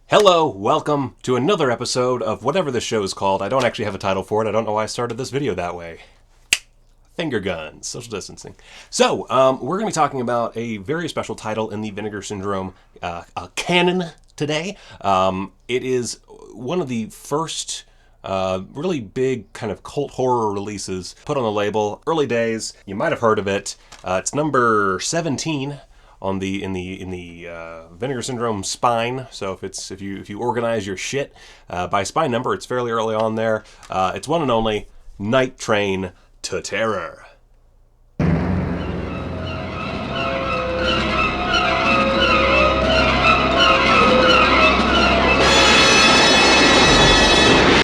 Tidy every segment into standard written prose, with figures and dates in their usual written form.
Hello, welcome to another episode of whatever this show is called. I don't actually have a title for it. I don't know why I started this video that way. Finger guns, social distancing. So, we're going to be talking about a very special title in the Vinegar Syndrome canon today. It is one of the first really big kind of cult horror releases put on the label. Early days, you might have heard of it. It's number 17 on the Vinegar Syndrome spine. So if you organize your shit by spine number, it's fairly early on there. It's one and only Night Train to Terror.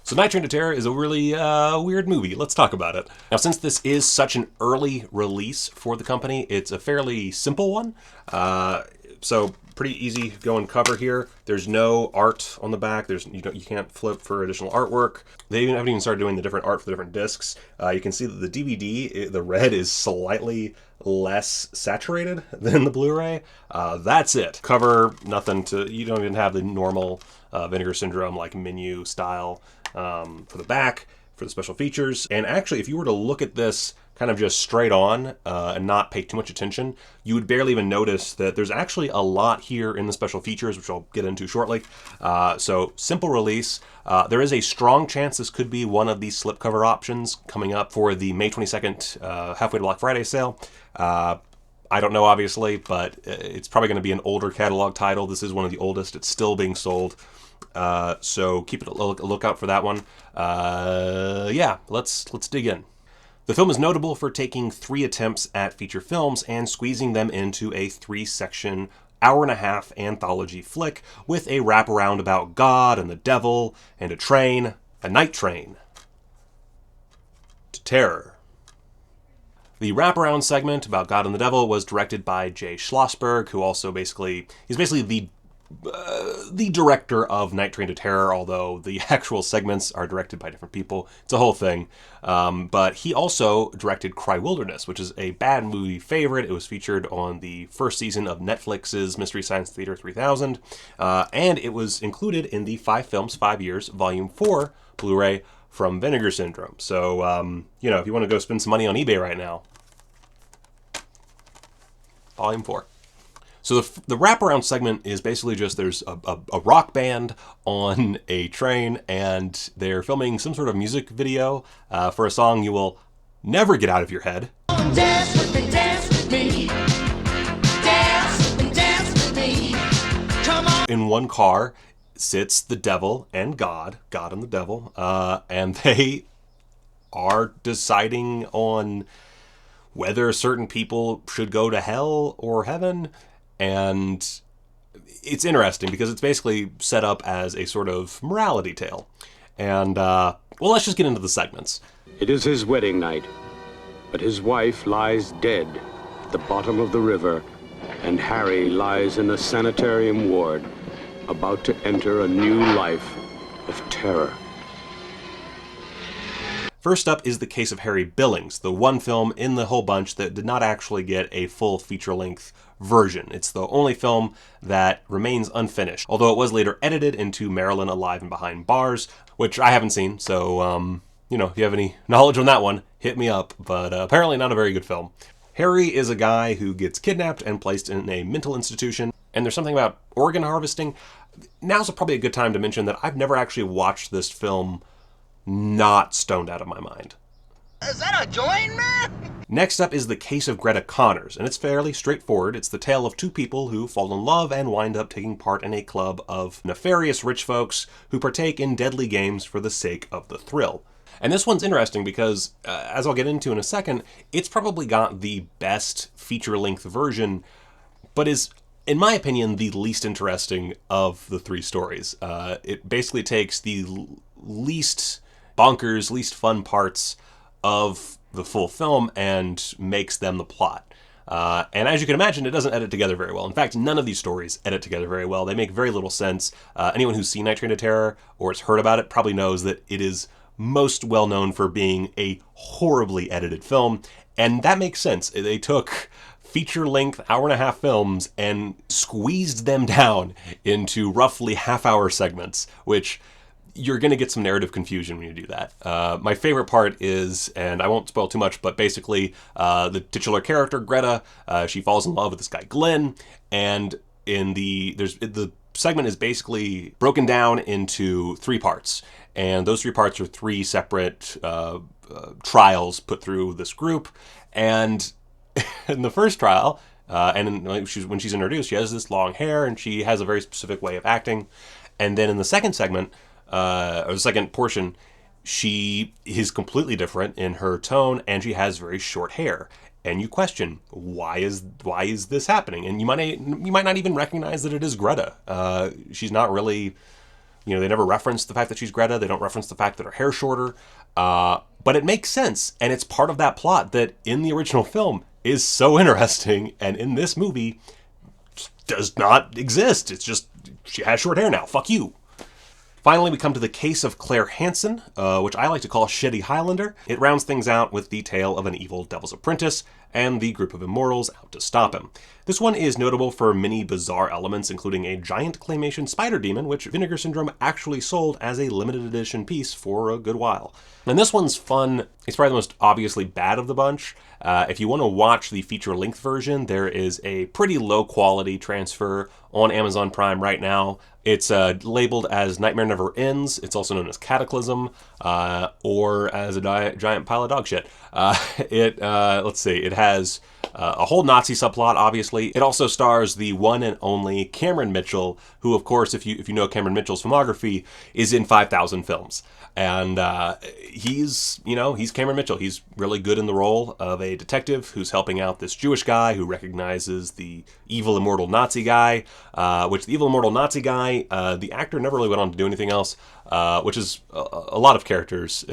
So Night Train to Terror is a really weird movie. Let's talk about it. Now, since this is such an early release for the company, it's a fairly simple one. So pretty easy going cover here. There's no art on the back. You can't flip for additional artwork. They haven't even started doing the different art for the different discs. You can see that the DVD, the red is slightly less saturated than the Blu-ray. That's it. Cover, you don't even have the normal Vinegar Syndrome like menu style for the back, for the special features. And actually, if you were to look at this kind of just straight on and not pay too much attention, you would barely even notice that there's actually a lot here in the special features, which I'll get into shortly. So simple release. There is a strong chance this could be one of these slipcover options coming up for the May 22nd Halfway to Black Friday sale. I don't know, obviously, but it's probably going to be an older catalog title. This is one of the oldest. It's still being sold. So keep a lookout for that one. Yeah, let's dig in. The film is notable for taking 3 attempts at feature films and squeezing them into a 3-section, hour-and-a-half anthology flick with a wraparound about God and the devil and a night train to terror. The wraparound segment about God and the devil was directed by Jay Schlossberg, who also he's basically the director of Night Train to Terror, although the actual segments are directed by different people. It's a whole thing. But he also directed Cry Wilderness, which is a bad movie favorite. It was featured on the first season of Netflix's Mystery Science Theater 3000. And it was included in the 5 Films, 5 Years, Volume 4 Blu-ray from Vinegar Syndrome. So, if you want to go spend some money on eBay right now, Volume 4. So the wraparound segment is basically just there's a rock band on a train, and they're filming some sort of music video for a song you will never get out of your head. Dance with me, dance with me. Dance with me. Come on. In one car sits the devil and God and the devil, and they are deciding on whether certain people should go to hell or heaven. And it's interesting because it's basically set up as a sort of morality tale. And, let's just get into the segments. It is his wedding night, but his wife lies dead at the bottom of the river, and Harry lies in a sanitarium ward, about to enter a new life of terror. First up is the case of Harry Billings, the one film in the whole bunch that did not actually get a full feature-length version. It's the only film that remains unfinished, although it was later edited into Marilyn Alive and Behind Bars, which I haven't seen, so, if you have any knowledge on that one, hit me up, but apparently not a very good film. Harry is a guy who gets kidnapped and placed in a mental institution, and there's something about organ harvesting. Now's probably a good time to mention that I've never actually watched this film not stoned out of my mind. Is that a joint, man? Next up is the case of Greta Connors, and it's fairly straightforward. It's the tale of 2 people who fall in love and wind up taking part in a club of nefarious rich folks who partake in deadly games for the sake of the thrill. And this one's interesting because, as I'll get into in a second, it's probably got the best feature-length version, but is, in my opinion, the least interesting of the 3 stories. It basically takes the least bonkers, least fun parts of the full film and makes them the plot. And as you can imagine, it doesn't edit together very well. In fact, none of these stories edit together very well. They make very little sense. Anyone who's seen Night Train to Terror or has heard about it probably knows that it is most well known for being a horribly edited film, and that makes sense. They took feature-length, hour-and-a-half films and squeezed them down into roughly half-hour segments, which you're going to get some narrative confusion when you do that. My favorite part is, and I won't spoil too much, but basically the titular character, Greta, she falls in love with this guy, Glenn, and the segment is basically broken down into 3 parts. And those 3 parts are 3 separate trials put through this group. And in the first trial, when she's introduced, she has this long hair and she has a very specific way of acting. And then in the second segment, or the second portion, she is completely different in her tone and she has very short hair. And you question, why is this happening? And you might not even recognize that it is Greta. She's not really, they never reference the fact that she's Greta. They don't reference the fact that her hair's shorter. But it makes sense, and it's part of that plot that in the original film is so interesting, and in this movie does not exist. It's just, she has short hair now. Fuck you. Finally, we come to the case of Claire Hansen, which I like to call Shitty Highlander. It rounds things out with the tale of an evil devil's apprentice and the group of immortals out to stop him. This one is notable for many bizarre elements, including a giant claymation spider demon, which Vinegar Syndrome actually sold as a limited edition piece for a good while. And this one's fun. It's probably the most obviously bad of the bunch. If you want to watch the feature-length version, there is a pretty low-quality transfer on Amazon Prime right now. It's labeled as Nightmare Never Ends. It's also known as Cataclysm, or as a giant pile of dog shit. Let's see, it has a whole Nazi subplot, obviously. It also stars the one and only Cameron Mitchell, who, of course, if you know Cameron Mitchell's filmography, is in 5,000 films. And he's Cameron Mitchell. He's really good in the role of a detective who's helping out this Jewish guy who recognizes the evil immortal Nazi guy, which the evil immortal Nazi guy, the actor never really went on to do anything else, which is a lot of characters,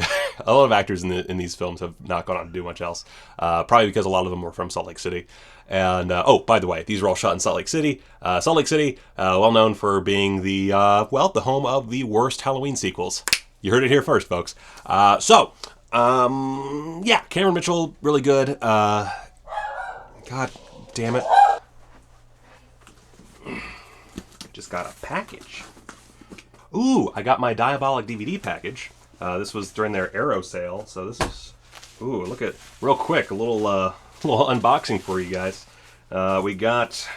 a lot of actors in these films have not gone on to do much else, probably because a lot of them were from Salt Lake City. And, by the way, these were all shot in Salt Lake City. Salt Lake City, well known for being the home of the worst Halloween sequels. You heard it here first, folks. Cameron Mitchell, really good. God damn it. Just got a package. Ooh, I got my Diabolic DVD package. This was during their Arrow sale, so this is... Ooh, look at... Real quick, a little unboxing for you guys. We got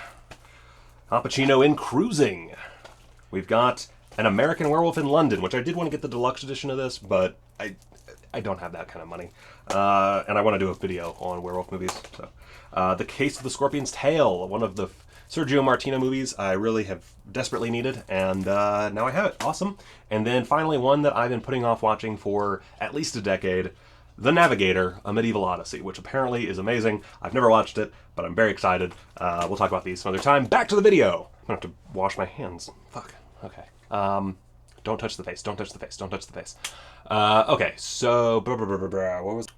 Al Pacino in Cruising. We've got An American Werewolf in London, which I did want to get the deluxe edition of this, but I don't have that kind of money. And I want to do a video on werewolf movies. So, The Case of the Scorpion's Tail, one of the Sergio Martino movies I really have desperately needed, and now I have it. Awesome. And then finally, one that I've been putting off watching for at least a decade, The Navigator, A Medieval Odyssey, which apparently is amazing. I've never watched it, but I'm very excited. We'll talk about these some other time. Back to the video. I'm going to have to wash my hands. Fuck. Okay. Don't touch the face. Don't touch the face. Don't touch the face. Okay, so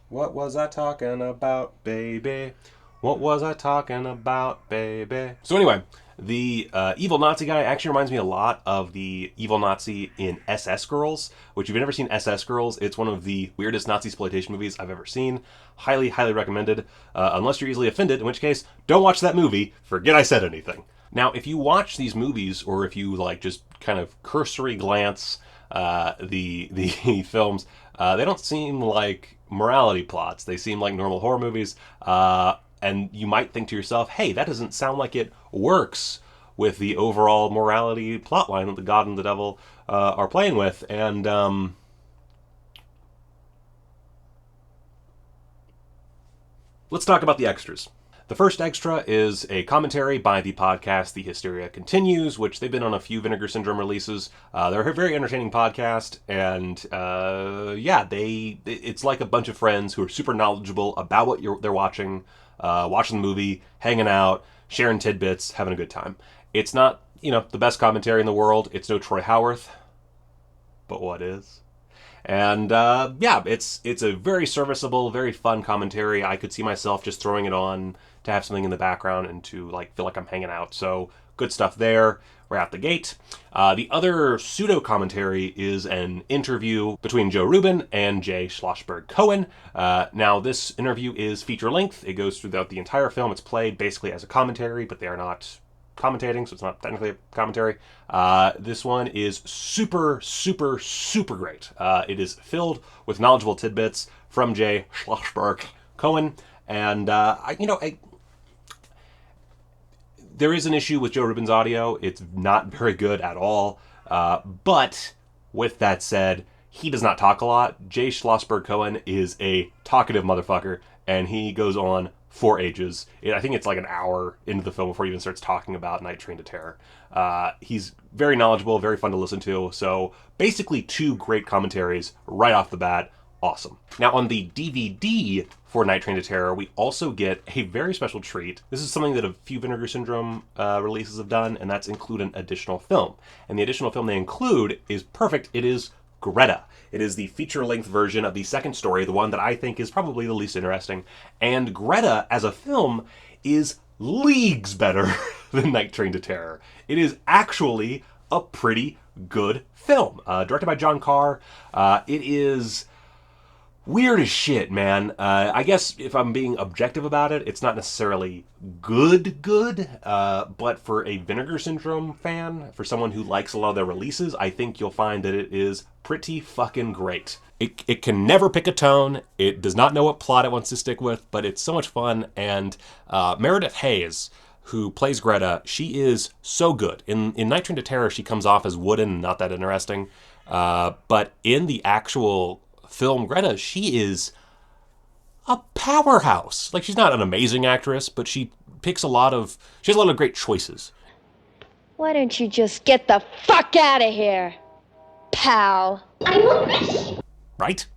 what was I talking about, baby? What was I talking about, baby? So anyway, the evil Nazi guy actually reminds me a lot of the evil Nazi in SS Girls, which if you've never seen SS Girls, it's one of the weirdest Nazi exploitation movies I've ever seen. Highly, highly recommended, unless you're easily offended, in which case, don't watch that movie. Forget I said anything. Now, if you watch these movies, or if you just kind of cursory glance the films, they don't seem like morality plots. They seem like normal horror movies. And you might think to yourself, hey, that doesn't sound like it works with the overall morality plotline that the God and the Devil are playing with. And let's talk about the extras. The first extra is a commentary by the podcast The Hysteria Continues, which they've been on a few Vinegar Syndrome releases. They're a very entertaining podcast, and it's like a bunch of friends who are super knowledgeable about what they're watching, watching the movie, hanging out, sharing tidbits, having a good time. It's not, the best commentary in the world. It's no Troy Howarth, but what is? And it's a very serviceable, very fun commentary. I could see myself just throwing it on to have something in the background and to feel like I'm hanging out. So good stuff there. right out the gate. The other pseudo-commentary is an interview between Joe Rubin and Jay Schlossberg Cohen. Now, this interview is feature-length. It goes throughout the entire film. It's played basically as a commentary, but they are not commentating, so it's not technically a commentary. This one is super, super, super great. It is filled with knowledgeable tidbits from Jay Schlossberg Cohen, and there is an issue with Joe Rubin's audio. It's not very good at all. But with that said, he does not talk a lot. Jay Schlossberg Cohen is a talkative motherfucker, and he goes on for ages. I think it's like an hour into the film before he even starts talking about Night Train to Terror. He's very knowledgeable, very fun to listen to. So basically 2 great commentaries right off the bat. Awesome. Now on the DVD for Night Train to Terror, we also get a very special treat. This is something that a few Vinegar Syndrome releases have done, and that's include an additional film. And the additional film they include is perfect. It is Greta. It is the feature-length version of the second story, the one that I think is probably the least interesting. And Greta, as a film, is leagues better than Night Train to Terror. It is actually a pretty good film. Directed by John Carr. It is weird as shit, man. I guess if I'm being objective about it, it's not necessarily good, but for a Vinegar Syndrome fan, for someone who likes a lot of their releases, I think you'll find that it is pretty fucking great. It can never pick a tone. It does not know what plot it wants to stick with, but it's so much fun. And Meredith Hayes, who plays Greta, she is so good. In Night Train to Terror, she comes off as wooden and not that interesting. But in the actual film Greta, she is a powerhouse. Like, she's not an amazing actress, but she has a lot of great choices. Why don't you just get the fuck out of here, pal? Right?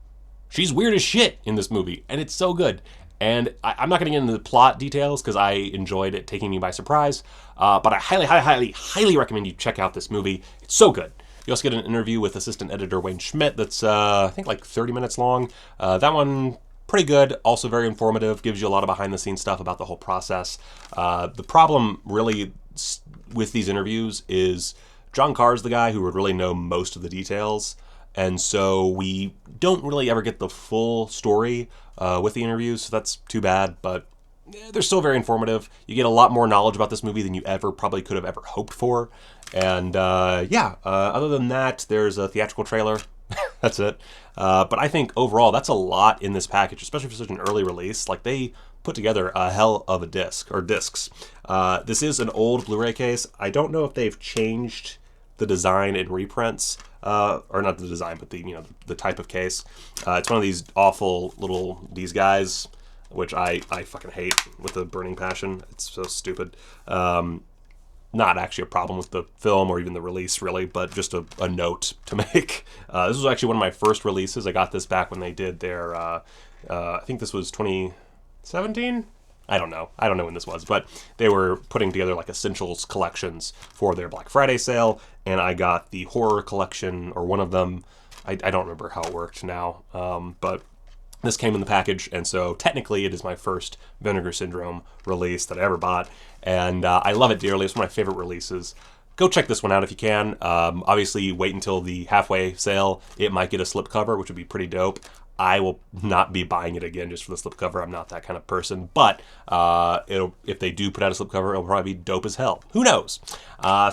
She's weird as shit in this movie, and it's so good. And I'm not going to get into the plot details because I enjoyed it taking me by surprise, but I highly recommend you check out this movie. It's so good. You also get an interview with assistant editor Wayne Schmidt that's, I think, like 30 minutes long. That one, pretty good, also very informative, gives you a lot of behind-the-scenes stuff about the whole process. The problem, really, with these interviews is John Carr's the guy who would really know most of the details, and so we don't really ever get the full story with the interviews, so that's too bad, but they're still very informative. You get a lot more knowledge about this movie than you probably could have ever hoped for. And other than that, there's a theatrical trailer. That's it. But I think overall, that's a lot in this package, especially for such an early release. Like, they put together a hell of a disc, or discs. This is an old Blu-ray case. I don't know if they've changed the design in reprints, or not the design, but the type of case. It's one of these awful these guys, which I fucking hate with a burning passion. It's so stupid. Not actually a problem with the film or even the release, really, but just a note to make. This was actually one of my first releases. I got this back when they did their, I think this was 2017? I don't know when this was, but they were putting together like essentials collections for their Black Friday sale, and I got the horror collection, or one of them. I don't remember how it worked now, but this came in the package, and so technically it is my first Vinegar Syndrome release that I ever bought, and I love it dearly. It's one of my favorite releases. Go check this one out if you can. Obviously, wait until the halfway sale. It might get a slipcover, which would be pretty dope. I will not be buying it again just for the slipcover. I'm not that kind of person, but if they do put out a slipcover, it'll probably be dope as hell. Who knows? Night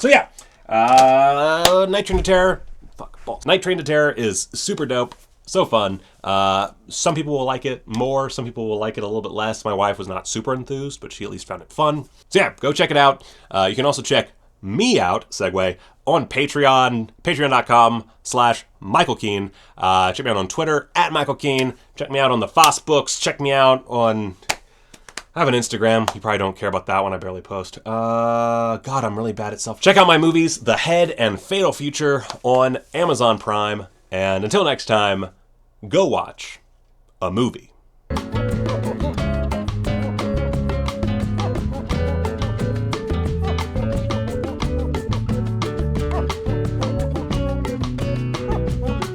Train to Terror. Fuck, balls. Night Train to Terror is super dope. So fun. Some people will like it more. Some people will like it a little bit less. My wife was not super enthused, but she at least found it fun. So yeah, go check it out. You can also check me out, segue, on Patreon, patreon.com/Michael Keane. Check me out on Twitter, @Michael Check me out on the Foss Books. Check me out on... I have an Instagram. You probably don't care about that one. I barely post. God, I'm really bad at self... Check out my movies, The Head and Fatal Future, on Amazon Prime. And until next time, go watch a movie.